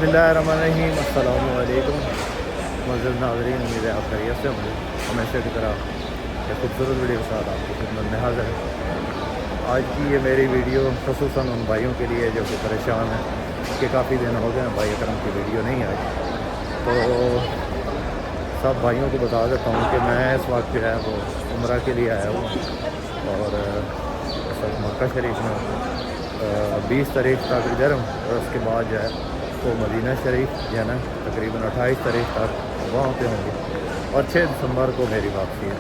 बिस्मिल्लाहिर्रहमानिर्रहीम। अस्सलामु अलैकुम मुअज़्ज़ज़ नाज़रीन, उम्मीद है आप खैरियत से होंगे। हमेशा की तरह एक खूबसूरत वीडियो के साथ आपकी खिदमत में हाज़िर है। आज की ये मेरी वीडियो ख़ुसूसन उन भाइयों के लिए जो कि परेशान हैं कि काफ़ी दिन हो गए भाई अकरम की वीडियो नहीं आई। तो सब भाइयों को बता देता हूँ कि मैं इस वक्त जो है वो उम्रा के लिए आया हूँ और इस वक्त मक्का शरीफ में 20 तारीख तक इधर हूँ और उसके बाद जो है वो मदीना शरीफ जो है ना तकरीबन 28 तारीख तक वहाँ पे होंगे और 6 दिसंबर को मेरी वापसी है।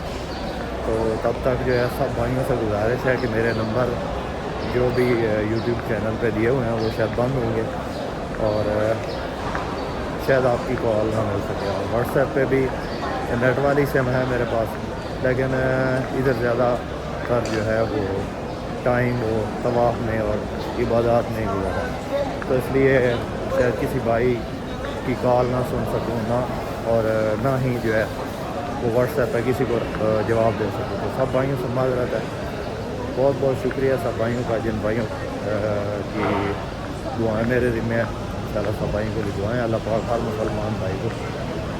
तो तब तक जो है सब भाइयों से गुजारिश है कि मेरे नंबर जो भी यूट्यूब चैनल पे दिए हुए हैं वो शायद बंद होंगे और शायद आपकी कॉल ना मिल सके। और व्हाट्सएप पे भी नेट वाली सिम है मेरे पास, लेकिन इधर ज़्यादा तर जो है वो टाइम वो तवाफ़ में और इबादत में गुजारा, तो इसलिए शायद किसी भाई की कॉल ना सुन सकूँ ना और ना ही जो है वो व्हाट्सएप पे किसी को जवाब दे सकूँ। तो सब भाइयों से माज़रत है, बहुत बहुत शुक्रिया सब भाइयों का जिन भाइयों की दुआएं मेरे ज़िम्मे हैं। इंशाल्लाह सब भाइयों को भी दुआएं, अल्लाह पाक हर मुसलमान भाई को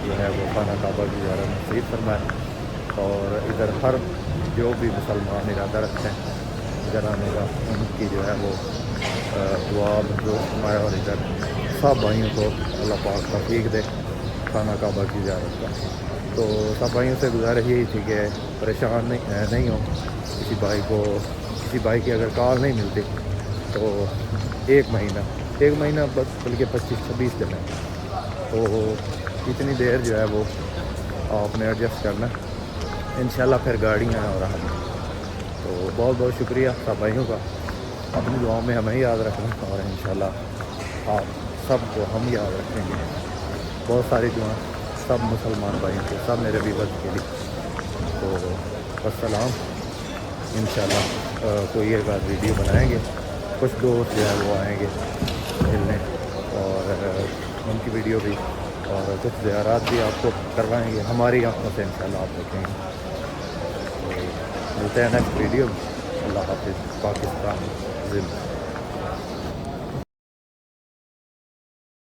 जो है वो खाना काबा की ज़ियारत नसीब फरमाए और इधर हर जो भी मुसलमान इरादा रखते हैं इधर आने का उनकी जो है वो दुआ मंजूर फरमाए और इधर सब भाइयों को अल्लाह पाक तौफीक दे खाना काबा की ज़ियारत का। तो सब भाइयों से गुजारिश यही थी कि परेशान नहीं हो, किसी भाई की अगर कॉल नहीं मिलती तो एक महीना बस बल्कि 25-26 दिन है, तो इतनी देर जो है वो आपने एडजस्ट करना, इंशाल्लाह फिर गाड़ियाँ और हम। तो बहुत बहुत शुक्रिया सब भाइयों का, अपनी दुआओं में हमें याद रखना और इंशाल्लाह आप सबको हम याद रखेंगे। बहुत सारी दुआ सब मुसलमान भाइयों के, सब मेरे भी वक्त के लिए। तो अस्सलाम, इंशाल्लाह कोई एक बार वीडियो बनाएंगे, कुछ दोस्त जो है वो आएंगे मिलने और उनकी वीडियो भी और कुछ ज़ियारत भी आपको करवाएंगे हमारी आंखों से, इंशाल्लाह आप देखेंगे। तो मिलते हैं नेक्स्ट वीडियो। अल्लाह हाफ़िज़। पाकिस्तान जिंदा।